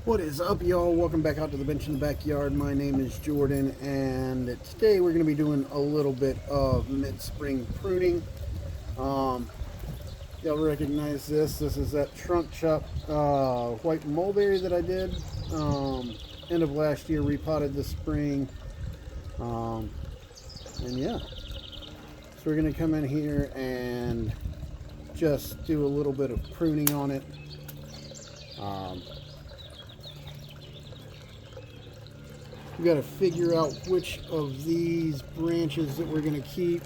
What is up, y'all? Welcome back out to the bench in the backyard. My name is Jordan, and today we're going to be doing a little bit of mid-spring pruning. Um, y'all recognize this. This is that trunk chop white mulberry that I did end of last year, repotted this spring. Um, and yeah, so we're going to come in here and just do a little bit of pruning on it. Um, We got to figure out which of these branches that we're going to keep.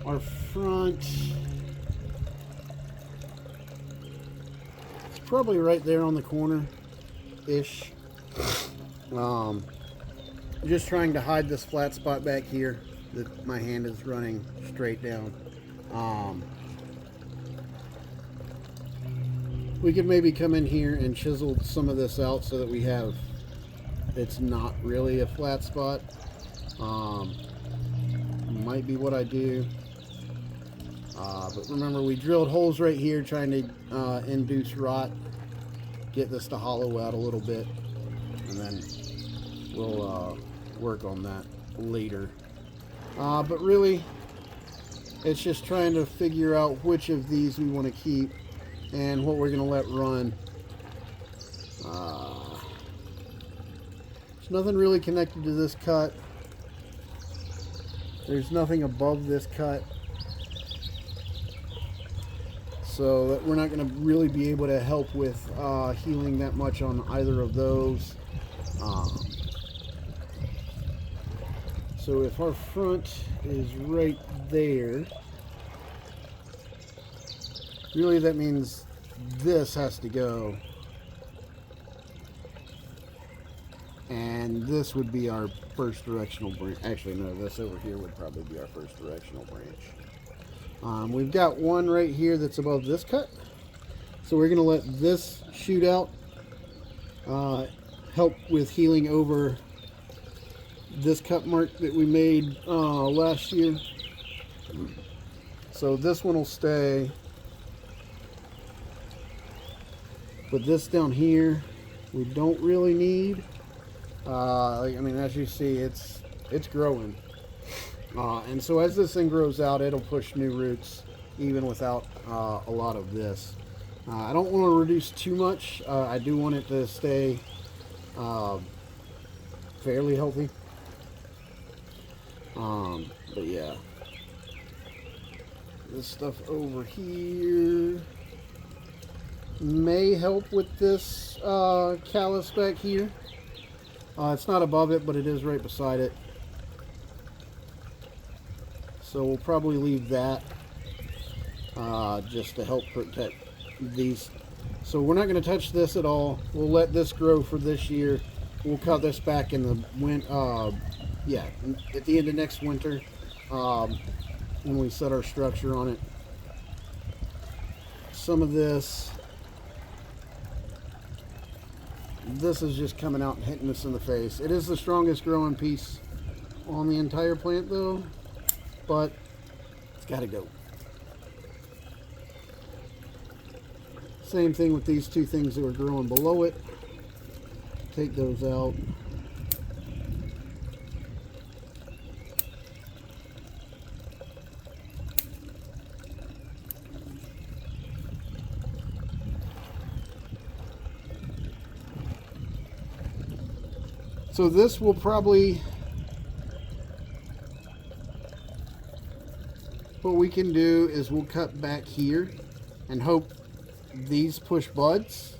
Our front, it's probably right there on the corner-ish. Just trying to hide this flat spot back here that my hand is running straight down. We could maybe come in here and chisel some of this out so that we have, it's not really a flat spot. Might be what I do. But remember, we drilled holes right here trying to induce rot, get this to hollow out a little bit, and then we'll work on that later. But really, it's just trying to figure out which of these we want to keep and what we're going to let run. There's nothing really connected to this cut. There's nothing above this cut. So that we're not going to really be able to help with healing that much on either of those. So if our front is right there, really that means this has to go. And this would be our first directional branch. Actually, no, this over here would probably be our first directional branch. We've got one right here that's above this cut. So we're going to let this shoot out, help with healing over this cut mark that we made last year. So this one will stay. But this down here, we don't really need. I mean, as you see, it's growing. And so as this thing grows out, it'll push new roots even without a lot of this. I don't want to reduce too much. I do want it to stay fairly healthy. But yeah, this stuff over here may help with this callus back here. It's not above it, but it is right beside it. So we'll probably leave that just to help protect these. So we're not going to touch this at all. We'll let this grow for this year. We'll cut this back in the at the end of next winter when we set our structure on it. Some of this is just coming out and hitting us in the face. It is the strongest growing piece on the entire plant though, but it's got to go. Same thing with these two things that were growing below it. Take those out. So this will probably, what we can do is we'll cut back here and hope these push buds.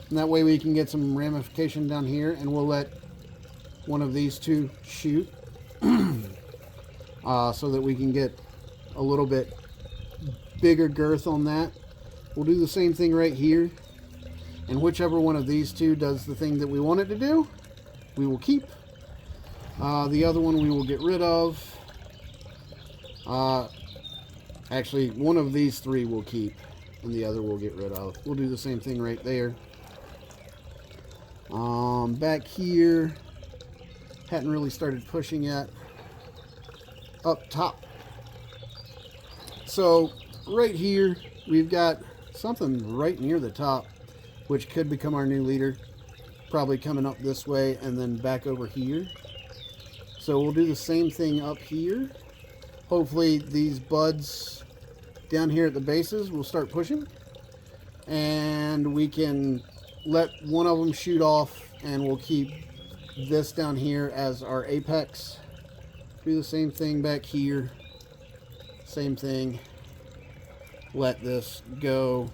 And that way we can get some ramification down here, and we'll let one of these two shoot so that we can get a little bit bigger girth on that. We'll do the same thing right here. And whichever one of these two does the thing that we want it to do, we will keep. The other one we will get rid of. Actually, one of these three we'll keep, and the other we'll get rid of. We'll do the same thing right there. Back here, hadn't really started pushing yet. Up top. So right here, we've got something right near the top, which could become our new leader. probably coming up this way and then back over here. So we'll do the same thing up here. Hopefully these buds down here at the bases will start pushing, and we can let one of them shoot off, and we'll keep this down here as our apex. Do the same thing back here. Same thing. Let this go,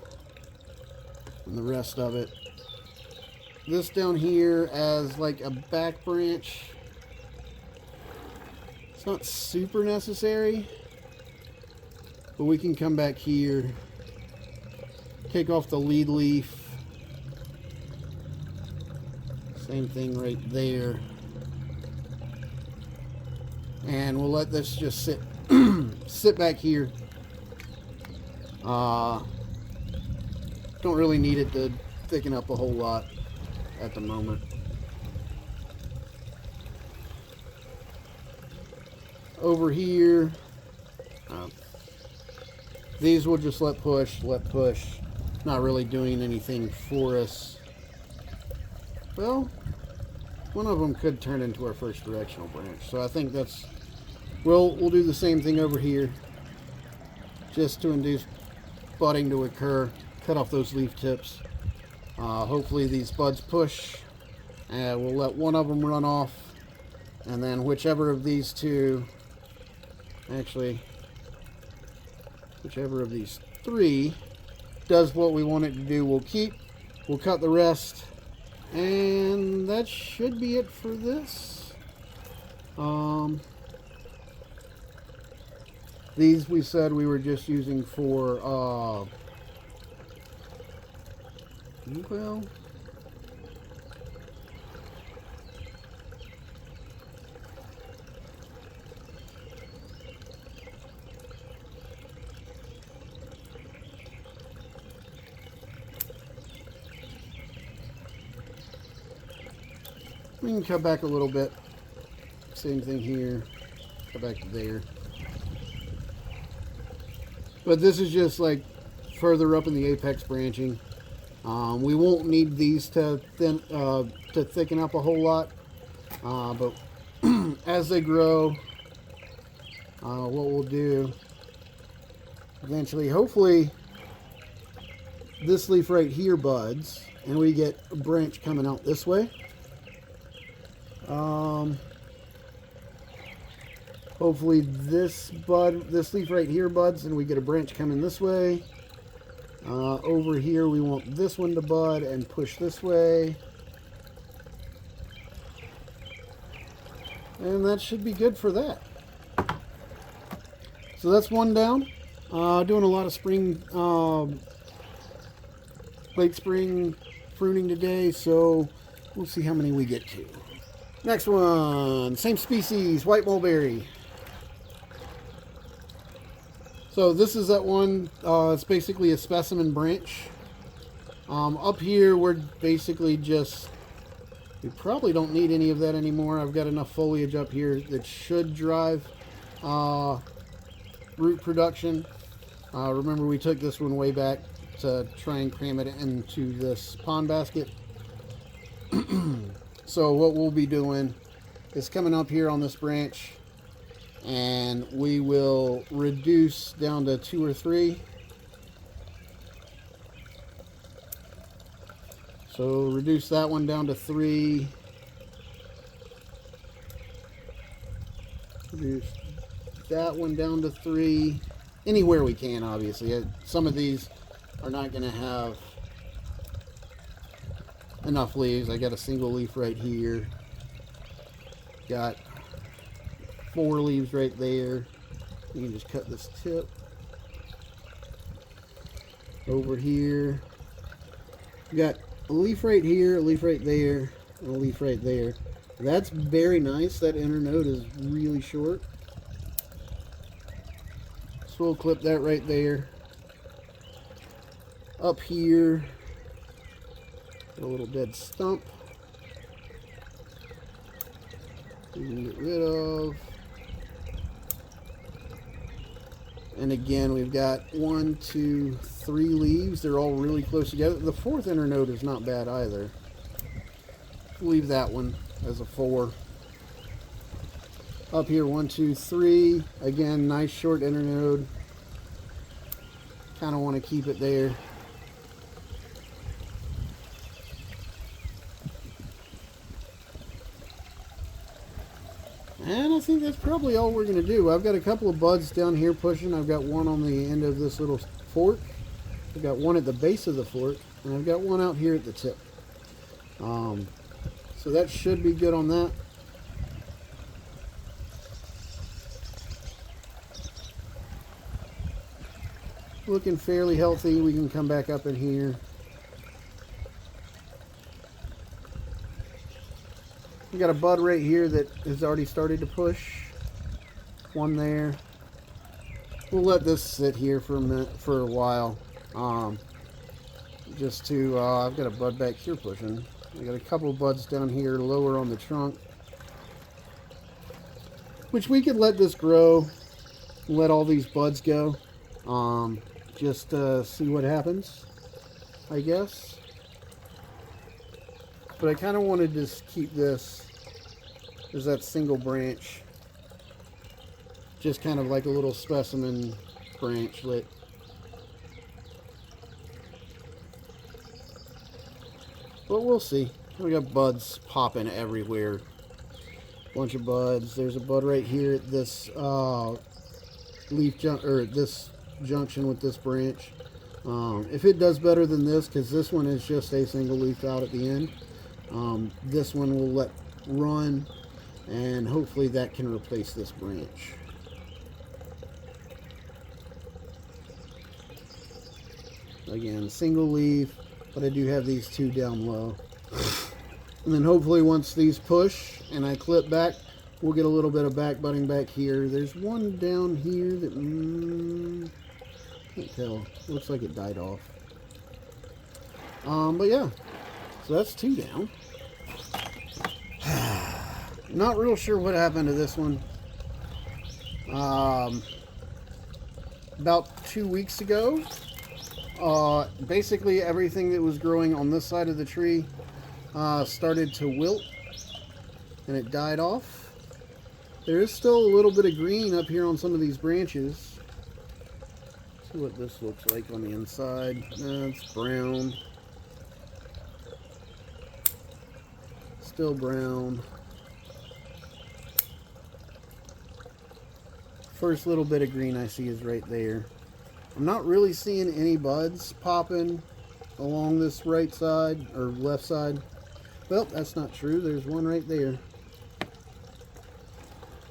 and the rest of it. This down here as like a back branch. It's not super necessary, but we can come back here, take off the lead leaf. Same thing right there. And we'll let this just sit sit back here. Don't really need it to thicken up a whole lot at the moment. Over here, these will just let push, not really doing anything for us. Well, one of them could turn into our first directional branch, so I think that's, we'll do the same thing over here, just to induce budding to occur. Cut off those leaf tips. Hopefully these buds push, and we'll let one of them run off, and then whichever of these two, actually whichever of these three does what we want it to do, we'll keep. We'll cut the rest, and that should be it for this. These we said we were just using for well, we can cut back a little bit. Same thing here. Cut back to there. But this is just like further up in the apex branching. We won't need these to thicken up a whole lot, but as they grow, what we'll do eventually, hopefully this leaf right here buds, and we get a branch coming out this way. Hopefully this leaf right here buds, and we get a branch coming this way. Over here we want this one to bud and push this way, and that should be good for that. So that's one down. Doing a lot of late spring pruning today, so we'll see how many we get to. Next one, same species, white mulberry. So this is that one, it's basically a specimen branch. Up here we're basically just, we probably don't need any of that anymore. I've got enough foliage up here that should drive root production. Remember we took this one way back to try and cram it into this pond basket. So what we'll be doing is coming up here on this branch, and we will reduce down to 2 or 3. So reduce that one down to 3. Reduce that one down to 3. Anywhere we can, obviously. Some of these are not going to have enough leaves. I got a single leaf right here. Got 4 leaves right there. You can just cut this tip. Over here, we got a leaf right here, a leaf right there, and a leaf right there. That's very nice. That inner node is really short. So we'll clip that right there. Up here, got a little dead stump we can get rid of. And again, we've got 1, 2, 3 leaves. They're all really close together. The 4th inner node is not bad either. leave that one as a 4. Up here, 1, 2, 3. Again, nice short internode. Kind of want to keep it there. And I think that's probably all we're going to do. I've got a couple of buds down here pushing. I've got one on the end of this little fork. I've got one at the base of the fork. And I've got one out here at the tip. So that should be good on that. Looking fairly healthy. We can come back up in here. We got a bud right here that has already started to push. One there. We'll let this sit here for a minute, for a while. Just to, I've got a bud back here pushing. I got a couple of buds down here lower on the trunk, which we could let this grow, let all these buds go, just see what happens, I guess. But I kind of wanted to just keep this as that single branch, just kind of like a little specimen branchlet. But we'll see. We got buds popping everywhere. Bunch of buds. There's a bud right here at this this junction with this branch. If it does better than this, because this one is just a single leaf out at the end, this one will let run, and hopefully that can replace this branch. Again, single leaf, but I do have these two down low. And then hopefully once these push and I clip back, we'll get a little bit of back budding back here. There's one down here that can't tell. Looks like it died off. But yeah, so that's 2 down. Not real sure what happened to this one. About 2 weeks ago, basically everything that was growing on this side of the tree started to wilt, and it died off. There is still a little bit of green up here on some of these branches. See what this looks like on the inside. It's brown. Still brown. First little bit of green I see is right there. I'm not really seeing any buds popping along this right side or left side. Well, that's not true. There's one right there.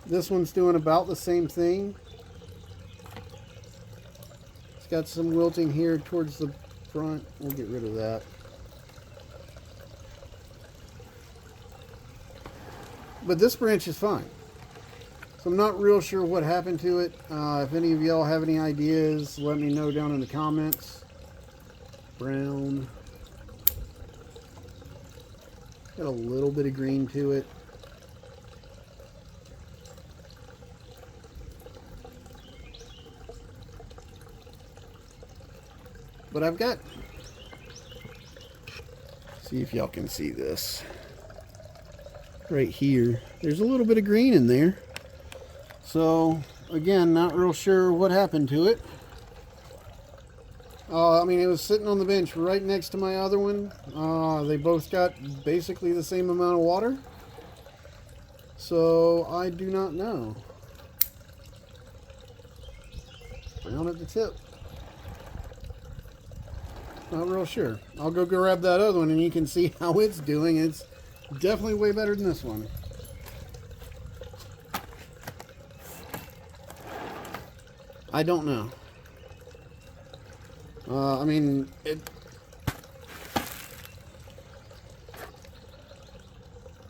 This one's doing about the same thing. It's got some wilting here towards the front. We'll get rid of that. But this branch is fine. So I'm not real sure what happened to it. If any of y'all have any ideas, let me know down in the comments. Brown. Got a little bit of green to it. But I've got, see if y'all can see this. Right here, there's a little bit of green in there. So again, not real sure what happened to it. I mean, it was sitting on the bench right next to my other one. They both got basically the same amount of water. So I do not know. Brown at the tip. Not real sure. I'll go grab that other one and you can see how it's doing. It's definitely way better than this one. I don't know. I mean,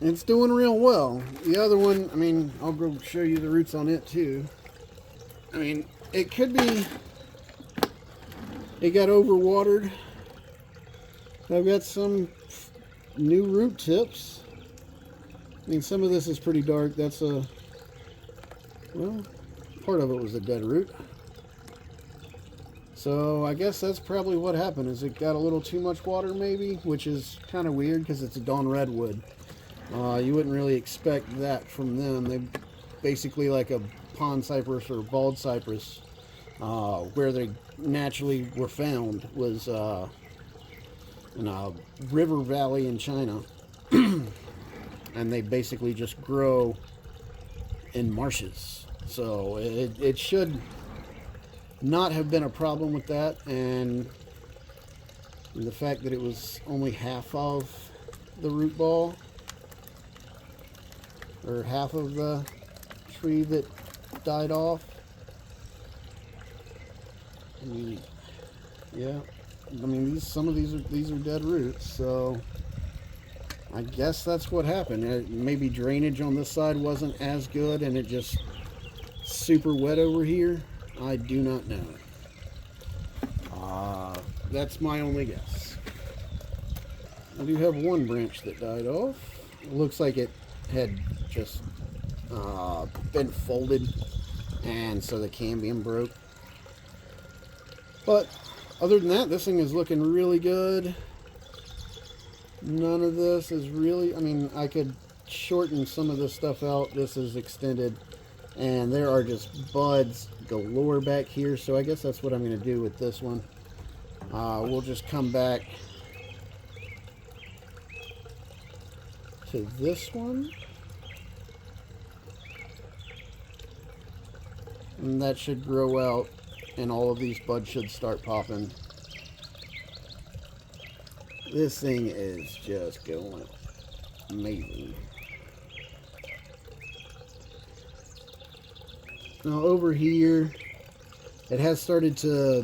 it's doing real well. The other one, I mean, I'll go show you the roots on it too. I mean, it could be it got overwatered. I've got some new root tips. I mean, some of this is pretty dark. That's a, well, part of it was a dead root. So I guess that's probably what happened, is it got a little too much water maybe, which is kind of weird because it's a dawn redwood. You wouldn't really expect that from them. They basically like a pond cypress or bald cypress, where they naturally were found was in a river valley in China. And they basically just grow in marshes. So it should not have been a problem with that. And the fact that it was only half of the root ball, or half of the tree that died off. I mean, yeah. I mean, some of these are dead roots, so I guess that's what happened. Maybe drainage on this side wasn't as good, and it just super wet over here. I do not know. That's my only guess. I do have one branch that died off. It looks like it had just been folded, and so the cambium broke. But other than that, this thing is looking really good. None of this is really, I mean, I could shorten some of this stuff out. This is extended, and there are just buds galore back here. So I guess that's what I'm going to do with this one. We'll just come back to this one, and that should grow out, and all of these buds should start popping. This thing is just going amazing. Now over here, it has started to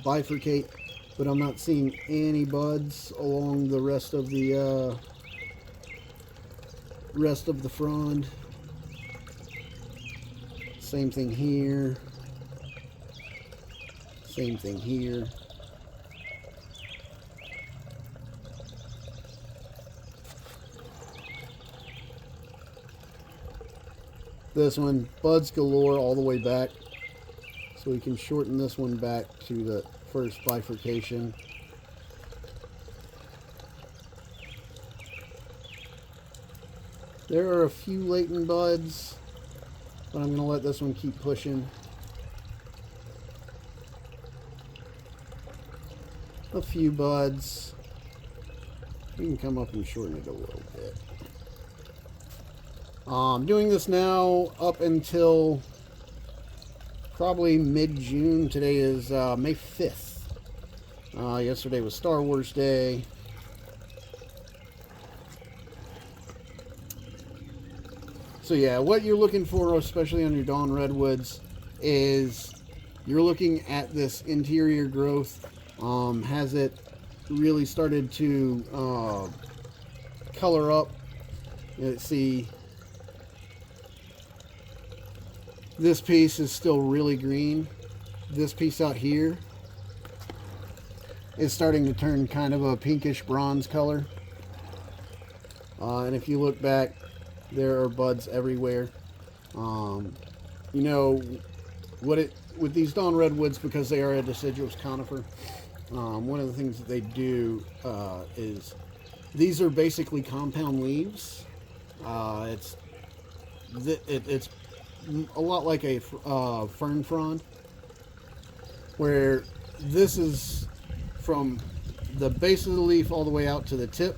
bifurcate, but I'm not seeing any buds along the rest of the frond. Same thing here. Same thing here. This one, buds galore all the way back. So we can shorten this one back to the first bifurcation. There are a few latent buds, but I'm going to let this one keep pushing. A few buds. We can come up and shorten it a little bit. I'm doing this now up until probably mid-June. Today is May 5th. Yesterday was Star Wars Day. So yeah, what you're looking for, especially on your dawn redwoods, is you're looking at this interior growth. Has it really started to color up? Let's see. This piece is still really green. This piece out here is starting to turn kind of a pinkish bronze color. And if you look back, there are buds everywhere. You know, with these dawn redwoods, because they are a deciduous conifer, one of the things that they do is, these are basically compound leaves. It's a lot like a fern frond, where this is from the base of the leaf all the way out to the tip.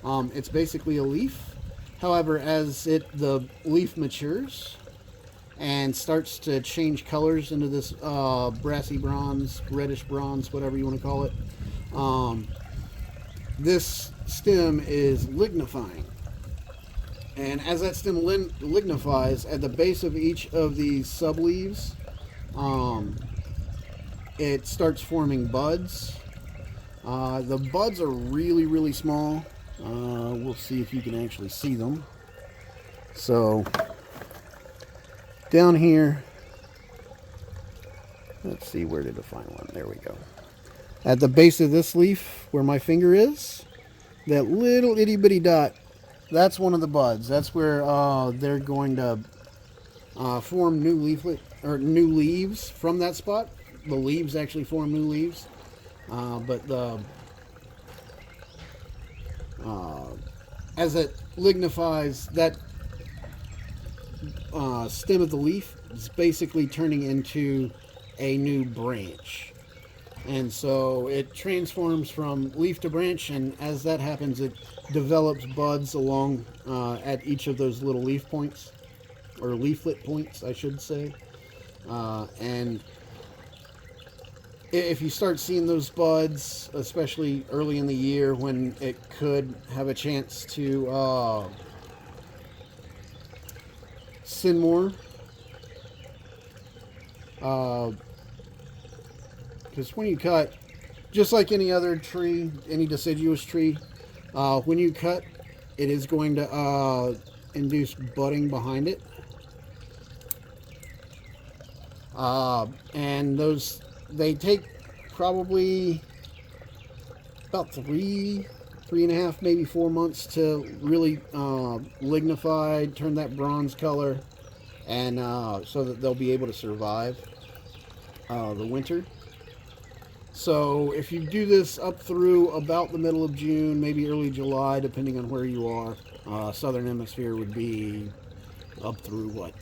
It's basically a leaf. However, as the leaf matures and starts to change colors into this brassy bronze, reddish bronze, whatever you want to call it, this stem is lignifying. And as that stem lignifies, at the base of each of these subleaves, it starts forming buds. The buds are really, really small. We'll see if you can actually see them. So, down here, let's see, where did I find one? There we go. At the base of this leaf, where my finger is, that little itty bitty dot, that's one of the buds. That's where they're going to form new leaflet or new leaves from that spot. the leaves actually form new leaves. But the as it lignifies, that stem of the leaf is basically turning into a new branch. And so it transforms from leaf to branch, and as that happens, it develops buds along at each of those little leaf points, or leaflet points, I should say. And if you start seeing those buds, especially early in the year when it could have a chance to send more, because when you cut, just like any other tree, any deciduous tree, when you cut, it is going to induce budding behind it. And those, they take probably about 3.5, maybe 4 months to really lignify, turn that bronze color, and so that they'll be able to survive the winter. So if you do this up through about the middle of June, maybe early July, depending on where you are, southern hemisphere would be up through what,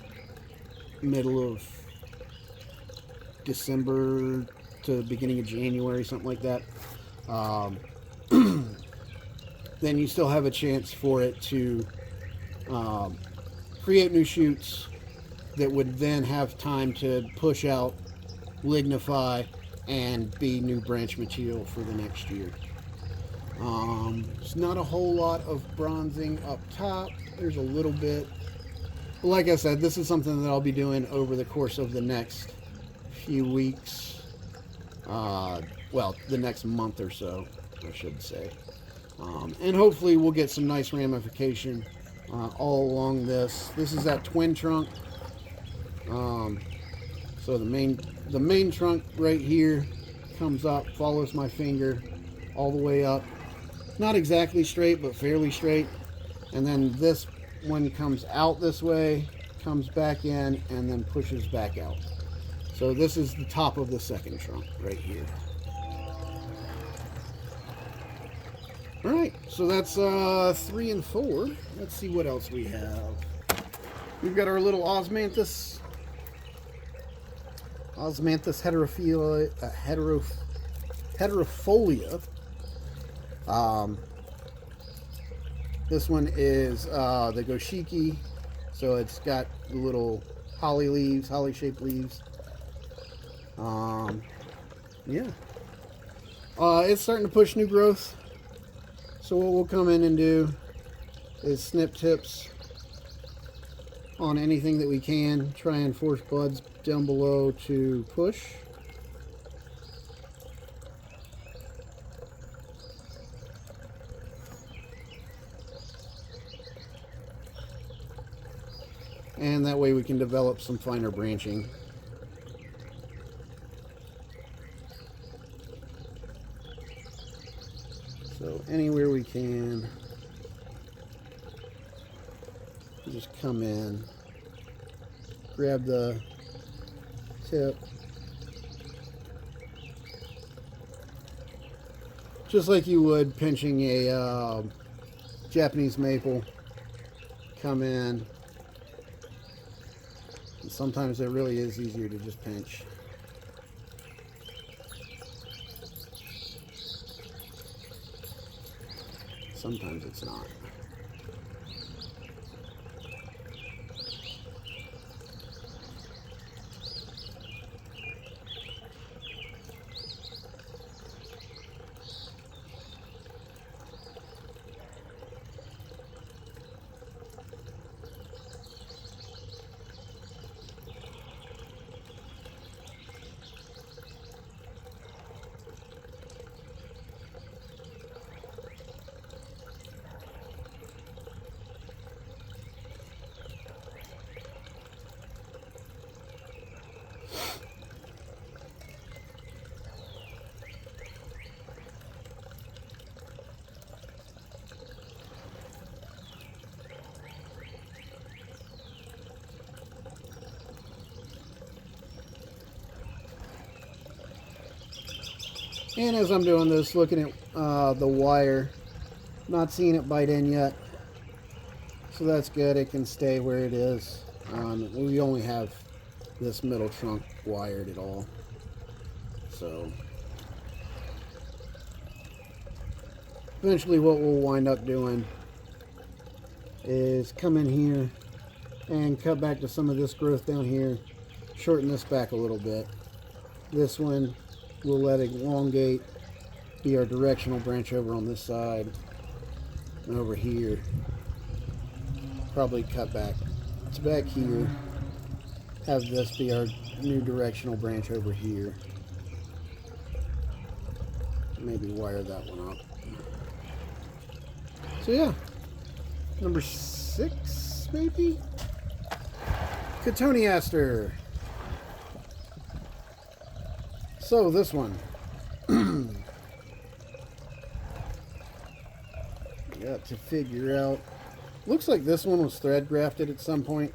middle of December to beginning of January, something like that. Then you still have a chance for it to create new shoots that would then have time to push out, lignify, and be new branch material for the next year. There's not a whole lot of bronzing up top. There's a little bit. But like I said, this is something that I'll be doing over the course of the next few weeks. Well, the next month or so, I should say. And hopefully we'll get some nice ramification all along this. This is that twin trunk. So the main trunk right here comes up, follows my finger all the way up. Not exactly straight, but fairly straight. And then this one comes out this way, comes back in, and then pushes back out. So this is the top of the second trunk right here. All right, so that's 3 and 4. Let's see what else we have. We've got our little osmanthus heterofolia. This one is the goshiki, so it's got the little holly leaves, holly-shaped leaves. Yeah. It's starting to push new growth. So what we'll come in and do is snip tips on anything that we can, try and force buds down below to push. And that way we can develop some finer branching. So anywhere we can, just come in, grab the tip, just like you would pinching a Japanese maple. Come in, and sometimes it really is easier to just pinch. Sometimes it's not. And as I'm doing this, looking at the wire, not seeing it bite in yet. So that's good. It can stay where it is. We only have this middle trunk wired at all. So eventually what we'll wind up doing is come in here and cut back to some of this growth down here, shorten this back a little bit. This one we'll let it elongate, be our directional branch over on this side, and over here probably cut back to back here, have this be our new directional branch over here. Maybe wire that one up. So yeah, number 6 maybe? Cotoneaster. So this one. Got to figure out. Looks like this one was thread grafted at some point.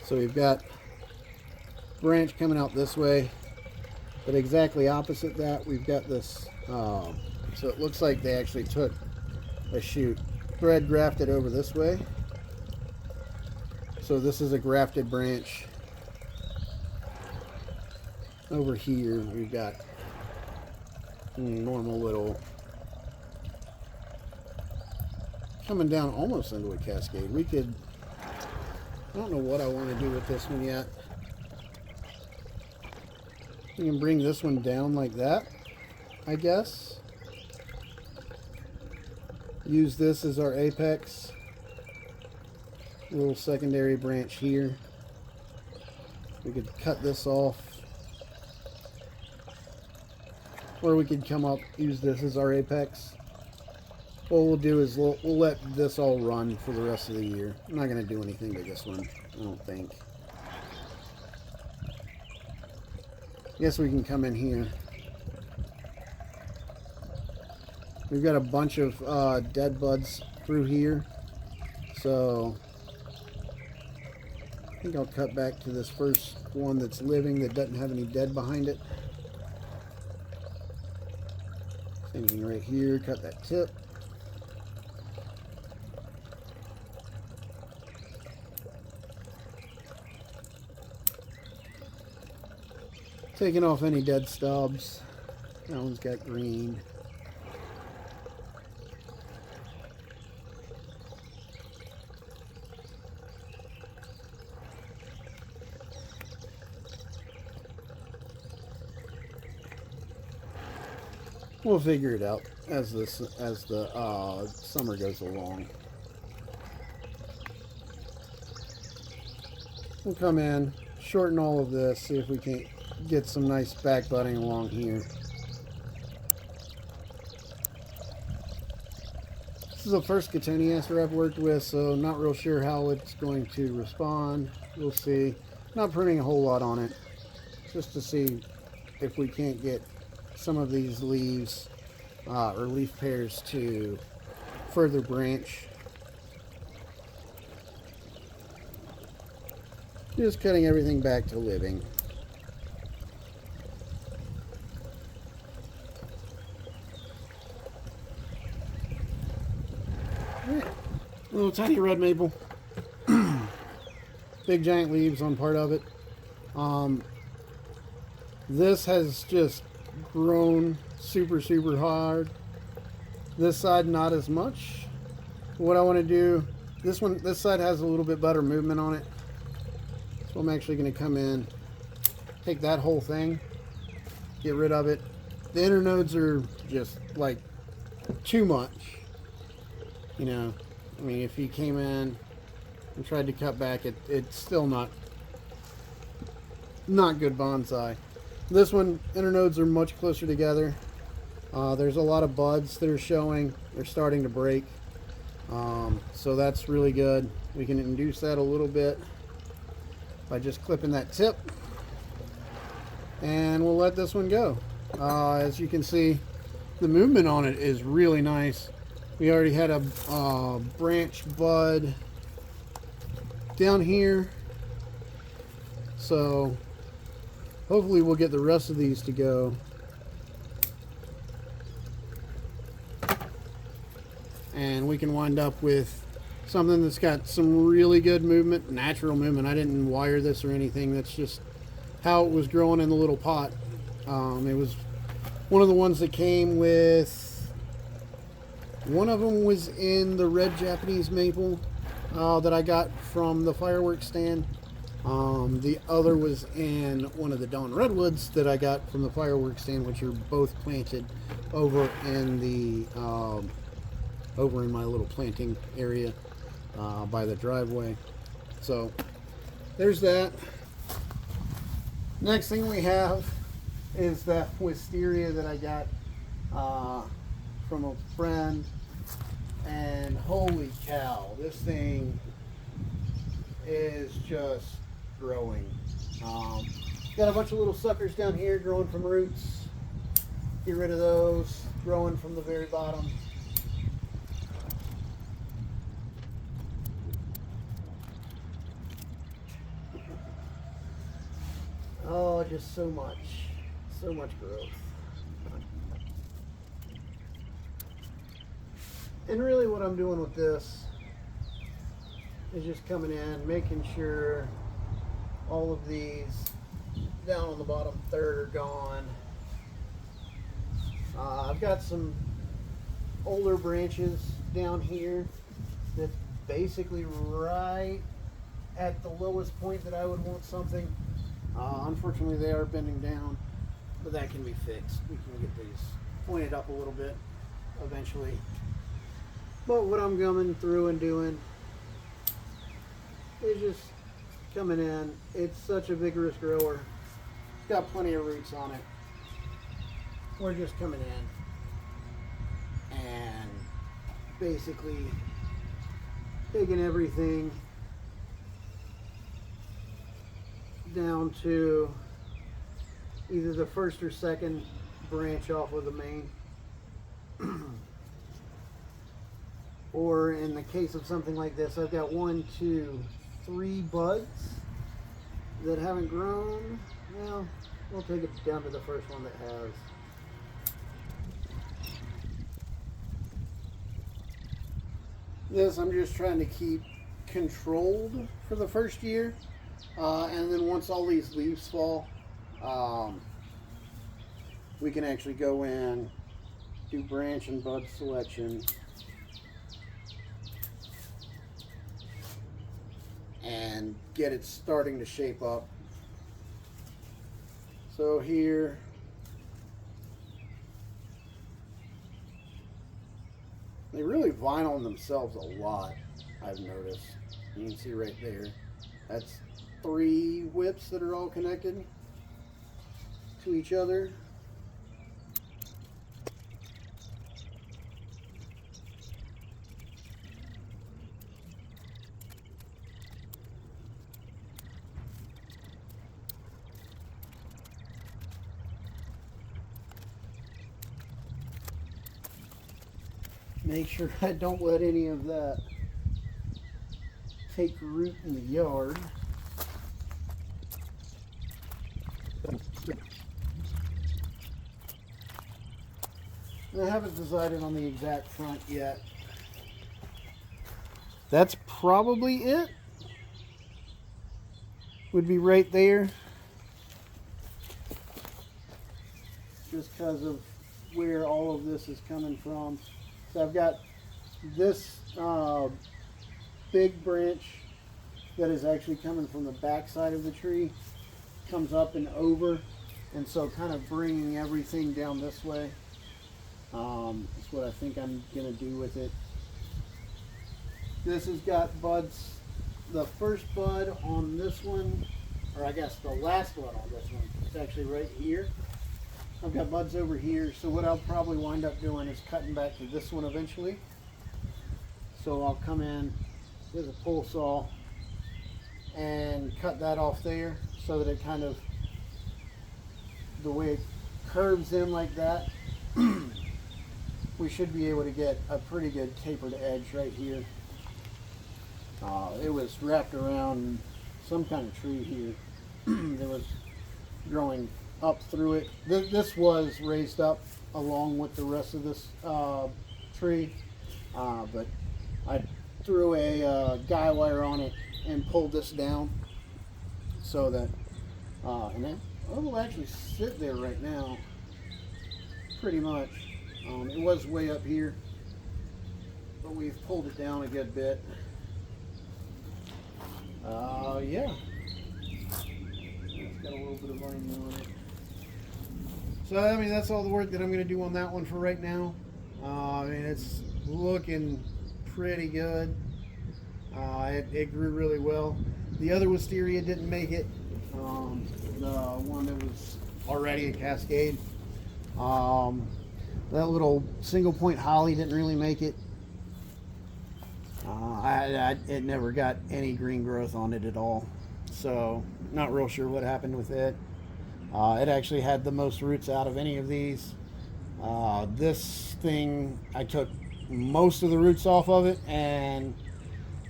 So we've got branch coming out this way, but exactly opposite that we've got this. So it looks like they actually took a shoot, thread grafted over this way. So this is a grafted branch. Over here we've got normal little coming down almost into a cascade. We could, I don't know what I want to do with this one yet. We can bring this one down like that, I guess. Use this as our apex. Little secondary branch here. We could cut this off. Or we could come up, use this as our apex. What we'll do is we'll let this all run for the rest of the year. I'm not going to do anything to this one, I don't think. Guess we can come in here. We've got a bunch of dead buds through here. So I think I'll cut back to this first one that's living that doesn't have any dead behind it. Same thing right here, cut that tip. Taking off any dead stubs. That one's got green. We'll figure it out as the summer goes along. We'll come in, shorten all of this, see if we can't get some nice back budding along here. This is the first Cotoneaster I've worked with, so not real sure how it's going to respond. We'll see. Not pruning a whole lot on it, just to see if we can't get some of these leaves or leaf pairs to further branch. Just cutting everything back to living. Right. Little tiny red maple. Big giant leaves on part of it. This has just grown super hard. This side not as much. What I want to do, this side has a little bit better movement on it. So I'm actually going to come in, take that whole thing, get rid of it. The internodes are just like too much. You know, I mean, if you came in and tried to cut back, it's still not good bonsai. This one, internodes are much closer together. There's a lot of buds that are showing. They're starting to break. So that's really good. We can induce that a little bit by just clipping that tip. And we'll let this one go. As you can see, the movement on it is really nice. We already had a branch bud down here. So hopefully we'll get the rest of these to go. And we can wind up with something that's got some really good movement, natural movement. I didn't wire this or anything. That's just how it was growing in the little pot. It was one of the ones that came with, one of them was in the red Japanese maple that I got from the fireworks stand. The other was in one of the Dawn Redwoods that I got from the fireworks stand, which are both planted over in the over in my little planting area by the driveway. So there's that. Next thing we have is that wisteria that I got from a friend, and holy cow, this thing is just growing. Got a bunch of little suckers down here growing from roots. Get rid of those, growing from the very bottom. Oh, just so much growth. And really what I'm doing with this is just coming in, making sure all of these down on the bottom third are gone. I've got some older branches down here that's basically right at the lowest point that I would want something. Unfortunately, they are bending down, but that can be fixed. We can get these pointed up a little bit eventually. But what I'm coming through and doing is just coming in. It's such a vigorous grower. It's got plenty of roots on it. We're just coming in and basically taking everything down to either the first or second branch off of the main. Or in the case of something like this, I've got 1, 2, 3 buds that haven't grown. Well, we'll take it down to the first one that has. This I'm just trying to keep controlled for the first year. And then once all these leaves fall, we can actually go in, do branch and bud selection, and get it starting to shape up. So here, they really vinyl themselves a lot, I've noticed. You can see right there. That's 3 whips that are all connected to each other. Make sure I don't let any of that take root in the yard. I haven't decided on the exact front yet. That's probably it. Would be right there. Just because of where all of this is coming from. So I've got this big branch that is actually coming from the back side of the tree, comes up and over, and so kind of bringing everything down this way. That's what I think I'm going to do with it. This has got buds. The first bud on this one, or I guess the last bud on this one, it's actually right here. I've got buds over here, so what I'll probably wind up doing is cutting back to this one eventually. So I'll come in with a pull saw and cut that off there so that it kind of, the way it curves in like that, we should be able to get a pretty good tapered edge right here. It was wrapped around some kind of tree here. There was growing up through it. This was raised up along with the rest of this tree, but I threw a guy wire on it and pulled this down so that, and then it will actually sit there right now, pretty much. It was way up here, but we've pulled it down a good bit. Yeah, it's got a little bit of line on it. So I mean, that's all the work that I'm going to do on that one for right now. I mean, it's looking pretty good. It grew really well. The other wisteria didn't make it. The one that was already a cascade. That little single point holly didn't really make it. It never got any green growth on it at all. So not real sure what happened with it. It actually had the most roots out of any of these. This thing, I took most of the roots off of it, and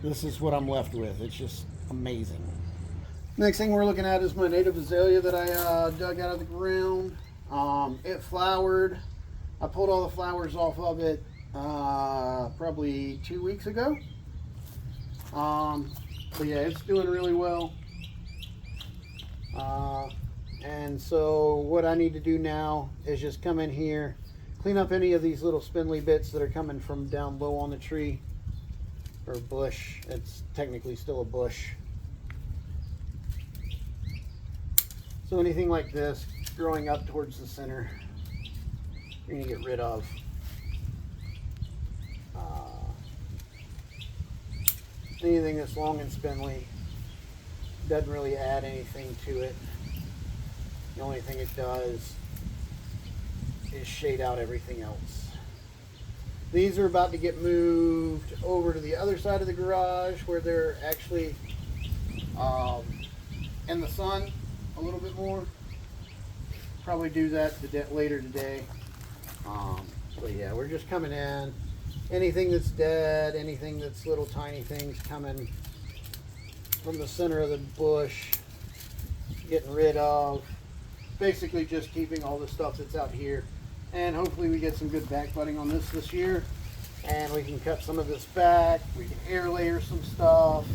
this is what I'm left with. It's just amazing. Next thing we're looking at is my native azalea that I dug out of the ground. It flowered. I pulled all the flowers off of it probably 2 weeks ago. But yeah, it's doing really well. And so what I need to do now is just come in here, clean up any of these little spindly bits that are coming from down low on the tree or bush. It's technically still a bush. So anything like this growing up towards the center, you're gonna get rid of. Anything that's long and spindly doesn't really add anything to it. The only thing it does is shade out everything else. These are about to get moved over to the other side of the garage where they're actually in the sun a little bit more. Probably do that later today. But yeah, we're just coming in. Anything that's dead, anything that's little tiny things coming from the center of the bush, getting rid of. Basically just keeping all the stuff that's out here. And hopefully we get some good back budding on this year. And we can cut some of this back. We can air layer some stuff.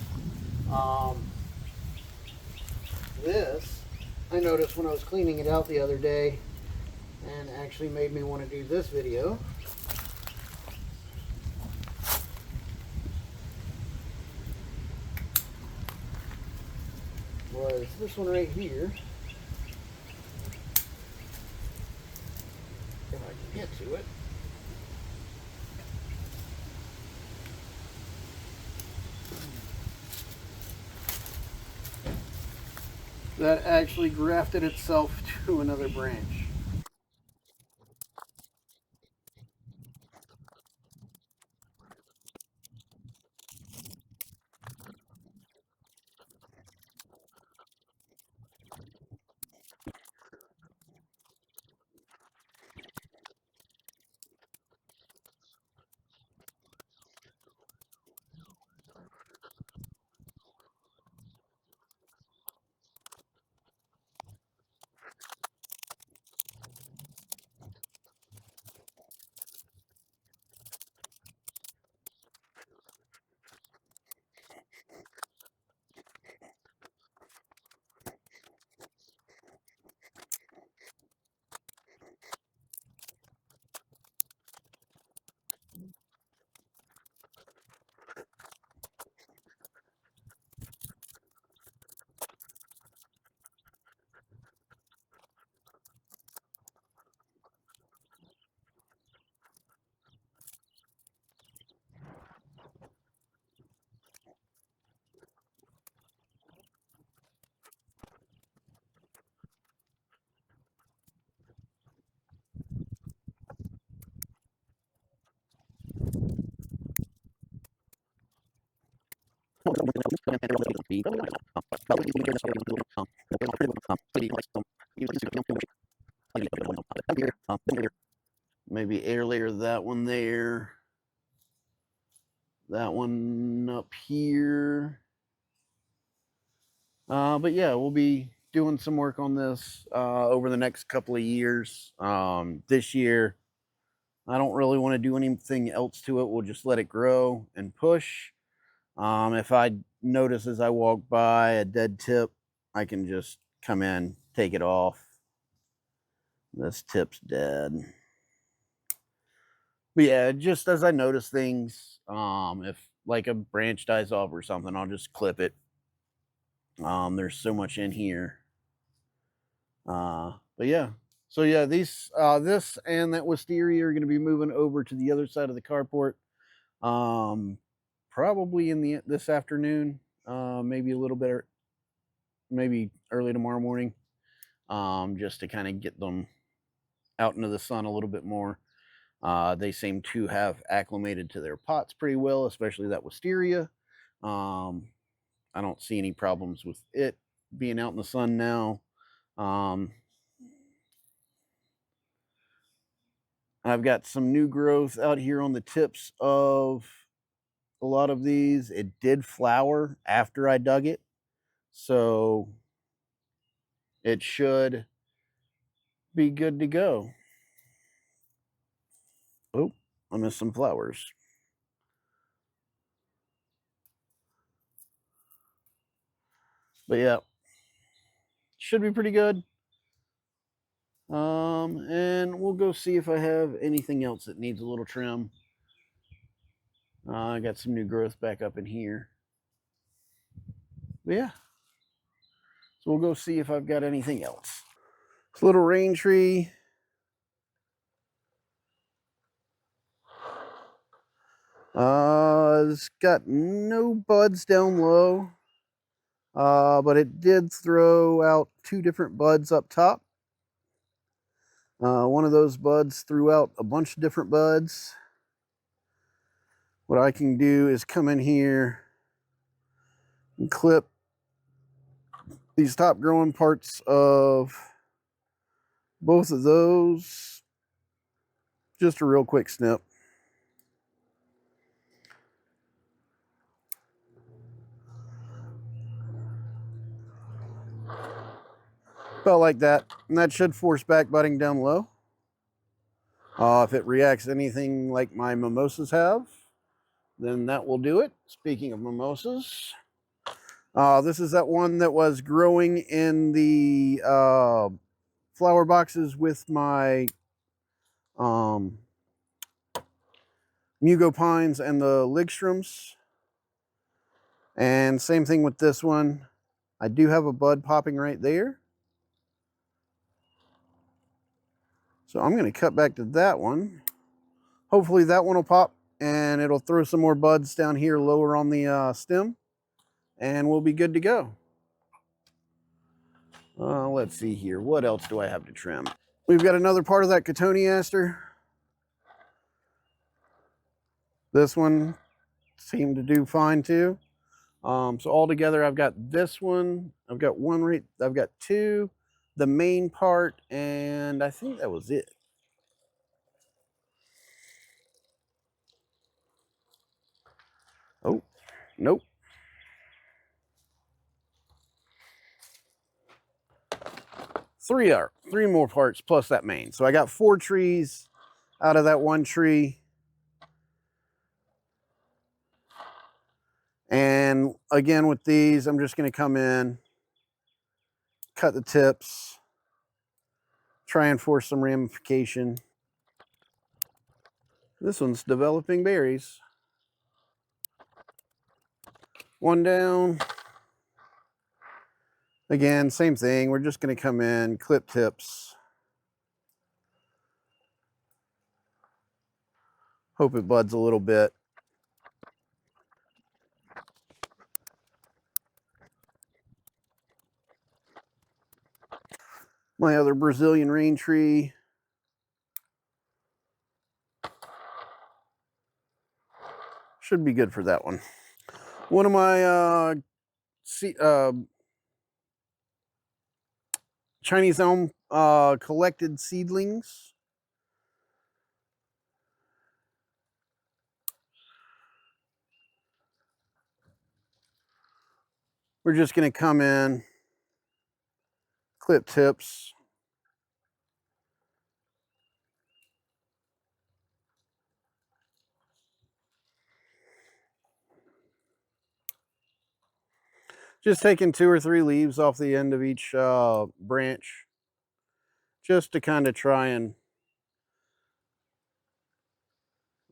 This, I noticed when I was cleaning it out the other day, and actually made me want to do this video. Was this one right here. If I can get to it. That actually grafted itself to another branch. Maybe air layer that one there. That one up here. But yeah, we'll be doing some work on this over the next couple of years. This year, I don't really want to do anything else to it. We'll just let it grow and push. If I notice as I walk by a dead tip, I can just come in, take it off. This tip's dead. But yeah, just as I notice things, if like a branch dies off or something, I'll just clip it. There's so much in here. But yeah. So yeah, these this and that wisteria are going to be moving over to the other side of the carport. Probably in this afternoon, maybe a little bit, maybe early tomorrow morning. Just to kind of get them out into the sun a little bit more. They seem to have acclimated to their pots pretty well, especially that wisteria. I don't see any problems with it being out in the sun now. I've got some new growth out here on the tips of a lot of these. It did flower after I dug it, so it should be good to go. Oh, I missed some flowers. But yeah, should be pretty good. And we'll go see if I have anything else that needs a little trim. I got some new growth back up in here. But yeah, so we'll go see if I've got anything else. This little rain tree. It's got no buds down low. But it did throw out 2 different buds up top. One of those buds threw out a bunch of different buds. What I can do is come in here and clip these top growing parts of both of those. Just a real quick snip. About like that. And that should force back budding down low. If it reacts anything like my mimosas have, then that will do it. Speaking of mimosas, this is that one that was growing in the flower boxes with my Mugo pines and the ligstroms. And same thing with this one. I do have a bud popping right there. So I'm going to cut back to that one. Hopefully that one will pop and it'll throw some more buds down here lower on the stem. And we'll be good to go. Let's see here. What else do I have to trim? We've got another part of that cotoneaster. This one seemed to do fine too. So altogether, I've got this one. I've got one right. I've got 2, the main part, and I think that was it. Oh, nope. 3 more parts plus that main. So I got 4 trees out of that one tree. And again, with these, I'm just going to come in, cut the tips, try and force some ramification. This one's developing berries. One down. Again, same thing. We're just going to come in, clip tips. Hope it buds a little bit. My other Brazilian rain tree. Should be good for that one. One of my Chinese elm collected seedlings. We're just going to come in, clip tips. Just taking 2 or 3 leaves off the end of each branch, just to kind of try and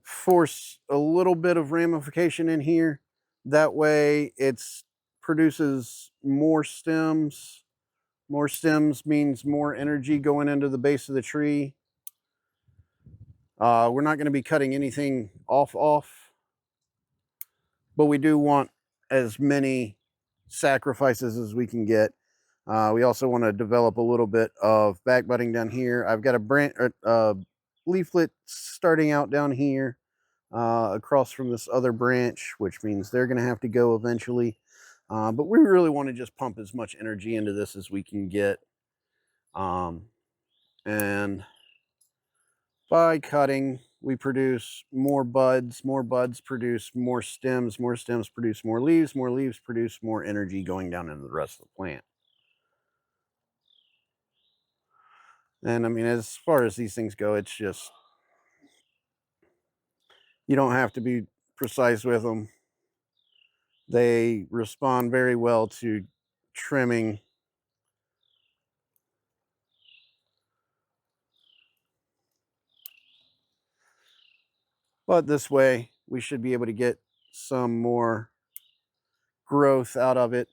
force a little bit of ramification in here. That way it produces more stems. More stems means more energy going into the base of the tree. We're not going to be cutting anything off, but we do want as many sacrifices as we can get. We also want to develop a little bit of back budding down here. I've got a branch, leaflet starting out down here across from this other branch, which means they're going to have to go eventually. But we really want to just pump as much energy into this as we can get. And by cutting, we produce more buds produce more stems produce more leaves produce more energy going down into the rest of the plant. And I mean, as far as these things go, it's just, you don't have to be precise with them. They respond very well to trimming. But this way, we should be able to get some more growth out of it,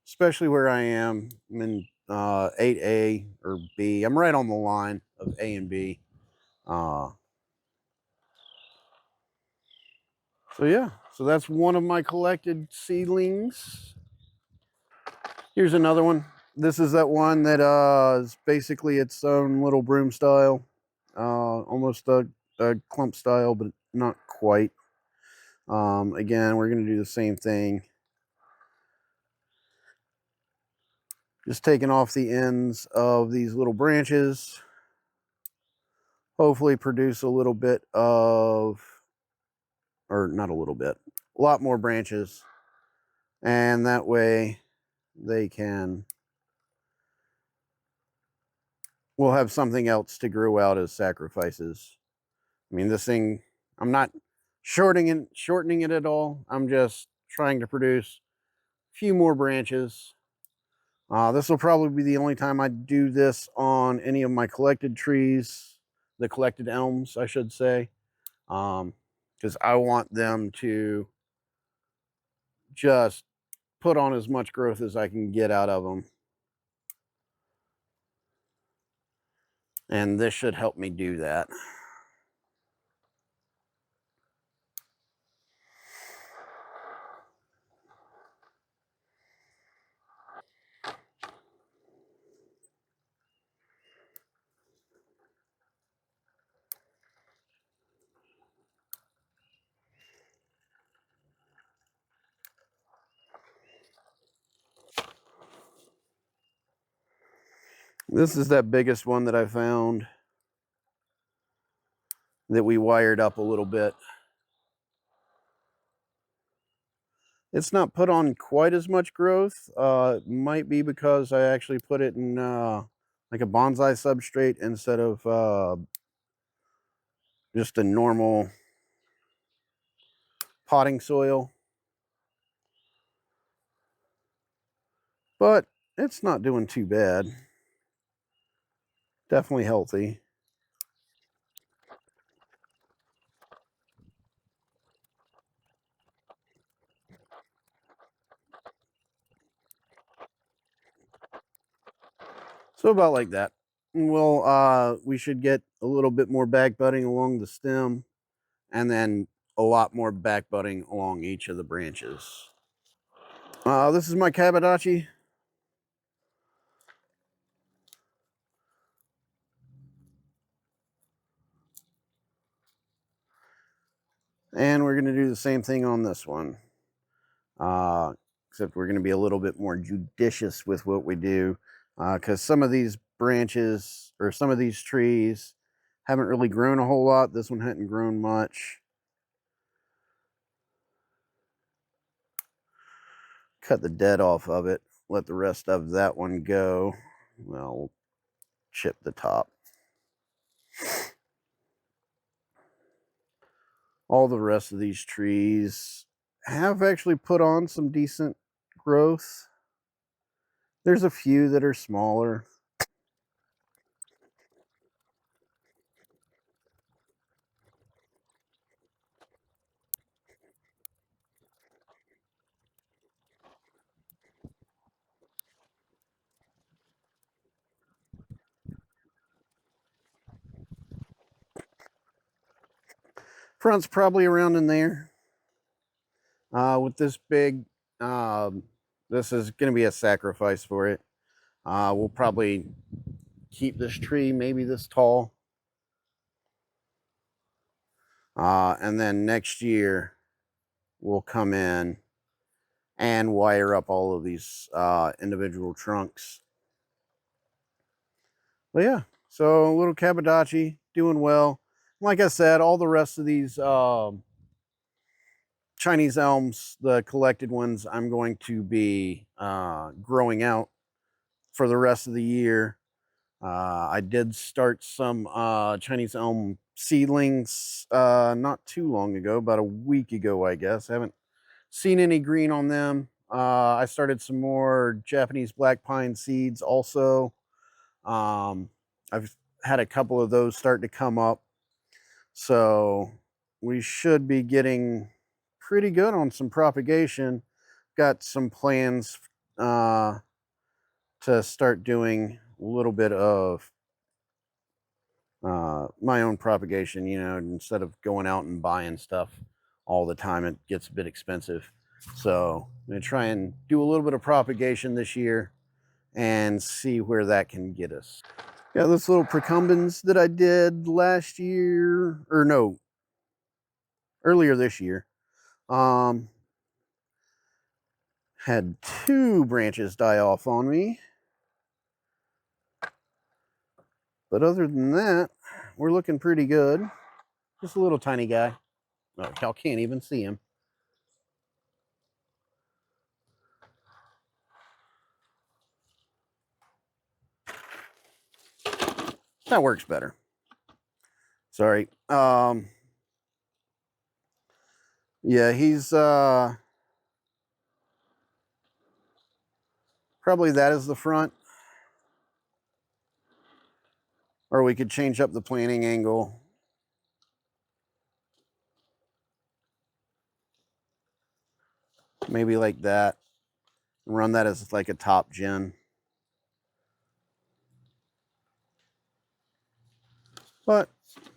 especially where I am. I'm in 8A or B. I'm right on the line of A and B. So yeah, so that's one of my collected seedlings. Here's another one. This is that one that is basically its own little broom style, almost a clump style, but not quite. Again, we're going to do the same thing. Just taking off the ends of these little branches. Hopefully produce a little bit of, or not a little bit, a lot more branches. And that way they can, we'll have something else to grow out as sacrifices. I mean, this thing, I'm not shortening it at all. I'm just trying to produce a few more branches. This will probably be the only time I do this on any of my collected trees, the collected elms, I should say, because I want them to just put on as much growth as I can get out of them. And this should help me do that. This is that biggest one that I found that we wired up a little bit. It's not put on quite as much growth. It might be because I actually put it in like a bonsai substrate instead of just a normal potting soil. But it's not doing too bad. Definitely healthy. So about like that. Well, we should get a little bit more back budding along the stem, and then a lot more back budding along each of the branches. This is my Kabadachi. And we're going to do the same thing on this one. Except we're going to be a little bit more judicious with what we do. Because some of these branches, or some of these trees, haven't really grown a whole lot. This one hadn't grown much. Cut the dead off of it. let the rest of that one go. Well, we'll chip the top. All the rest of these trees have actually put on some decent growth. There's a few that are smaller. Front's probably around in there. With this big, this is going to be a sacrifice for it. We'll probably keep this tree maybe this tall. And then next year, we'll come in and wire up all of these individual trunks. But yeah, so little Kabadachi doing well. Like I said, all the rest of these Chinese elms, the collected ones, I'm going to be growing out for the rest of the year. I did start some Chinese elm seedlings not too long ago, about a week ago, I guess. I haven't seen any green on them. I started some more Japanese black pine seeds also. I've had a couple of those start to come up. So we should be getting pretty good on some propagation. Got some plans to start doing a little bit of my own propagation, you know, instead of going out and buying stuff all the time. It gets a bit expensive. So I'm going to try and do a little bit of propagation this year and see where that can get us. Yeah, those little procumbens that I did last year, or no, earlier this year, had 2 branches die off on me. But other than that, we're looking pretty good. Just a little tiny guy. Oh, y'all can't even see him. That works better. Sorry. Yeah, he's probably that is the front. Or we could change up the planting angle. Maybe like that. Run that as like a top gen. But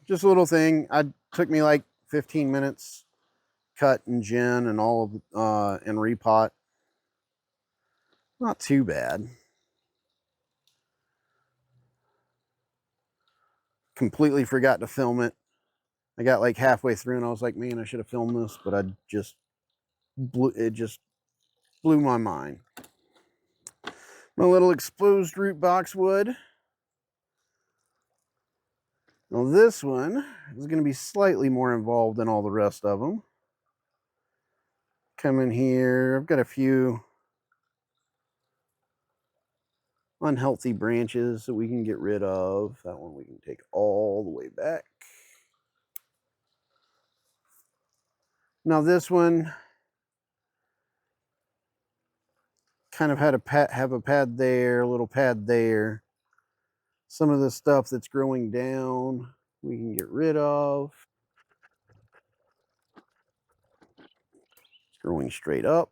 just a little thing. It took me like 15 minutes. Cut and gin and all of and repot. Not too bad. Completely forgot to film it. I got like halfway through and I was like, man, I should have filmed this, but it just blew my mind. My little exposed root boxwood. Now this one is going to be slightly more involved than all the rest of them. Come in here. I've got a few unhealthy branches that we can get rid of. That one we can take all the way back. Now this one kind of had have a pad there, a little pad there. Some of the stuff that's growing down we can get rid of. It's growing straight up.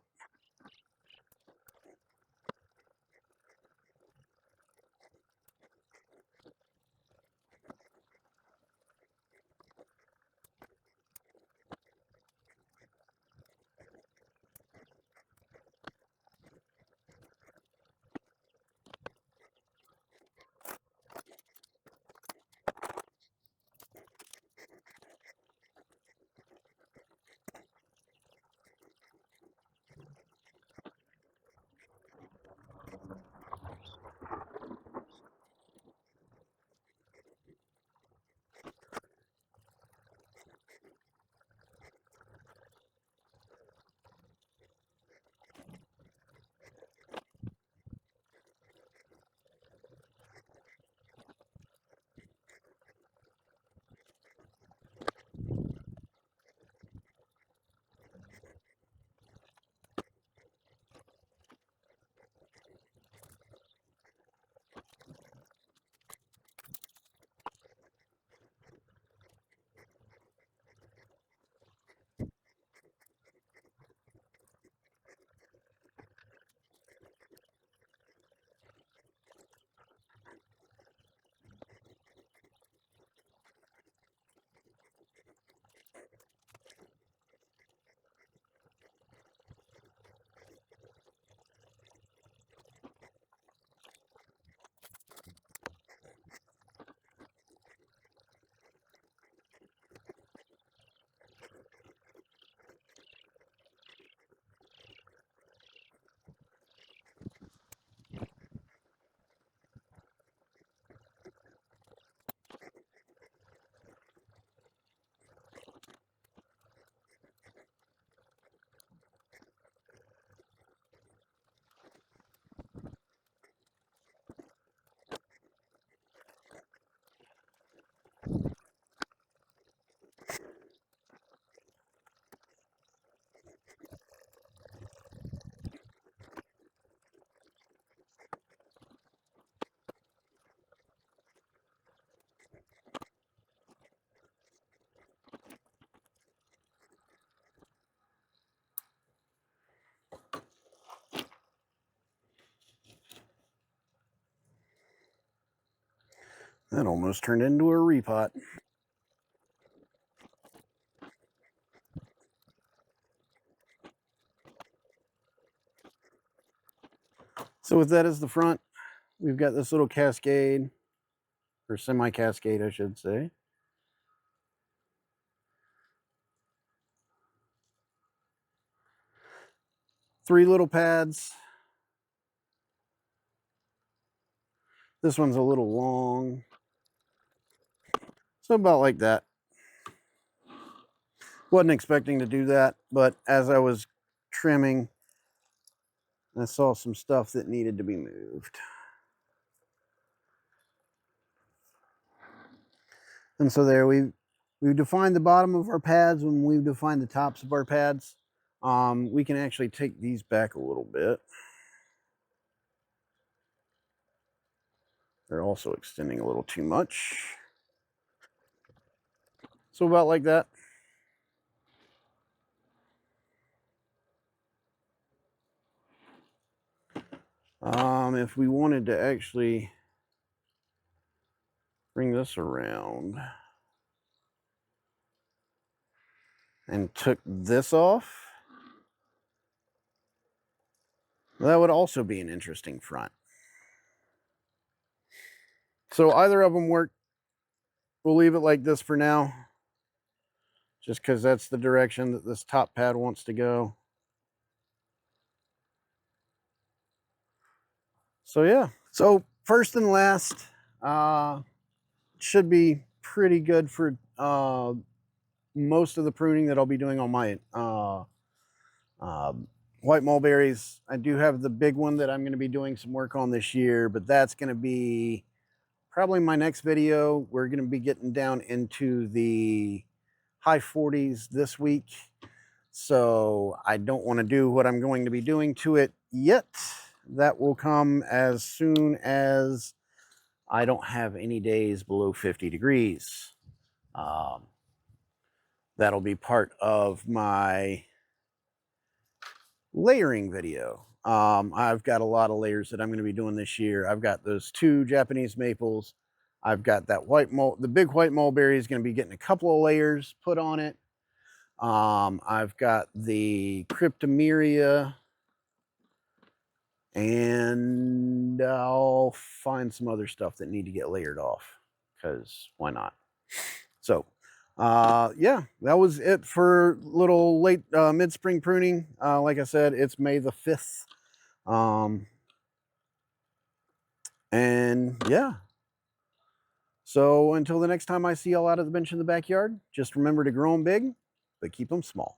That almost turned into a repot. So with that as the front, we've got this little cascade, or semi-cascade, I should say. Three little pads. This one's a little long. So about like that. Wasn't expecting to do that, but as I was trimming, I saw some stuff that needed to be moved. And so there we've defined the bottom of our pads. When we've defined the tops of our pads, we can actually take these back a little bit. They're also extending a little too much. So about like that. If we wanted to actually bring this around and took this off, that would also be an interesting front. So either of them work. We'll leave it like this for now, just because that's the direction that this top pad wants to go. So yeah, so first and last, should be pretty good for most of the pruning that I'll be doing on my white mulberries. I do have the big one that I'm going to be doing some work on this year, but that's going to be probably my next video. We're going to be getting down into the high 40s this week, so I don't want to do what I'm going to be doing to it yet. That will come as soon as I don't have any days below 50 degrees. That'll be part of my layering video. I've got a lot of layers that I'm going to be doing this year. I've got those 2 Japanese maples. I've got that the big white mulberry is going to be getting a couple of layers put on it. I've got the cryptomeria, and I'll find some other stuff that need to get layered off, because why not? So yeah, that was it for little late mid-spring pruning. Like I said, it's May the 5th. And yeah, so until the next time I see y'all out of the bench in the backyard, just remember to grow them big, but keep them small.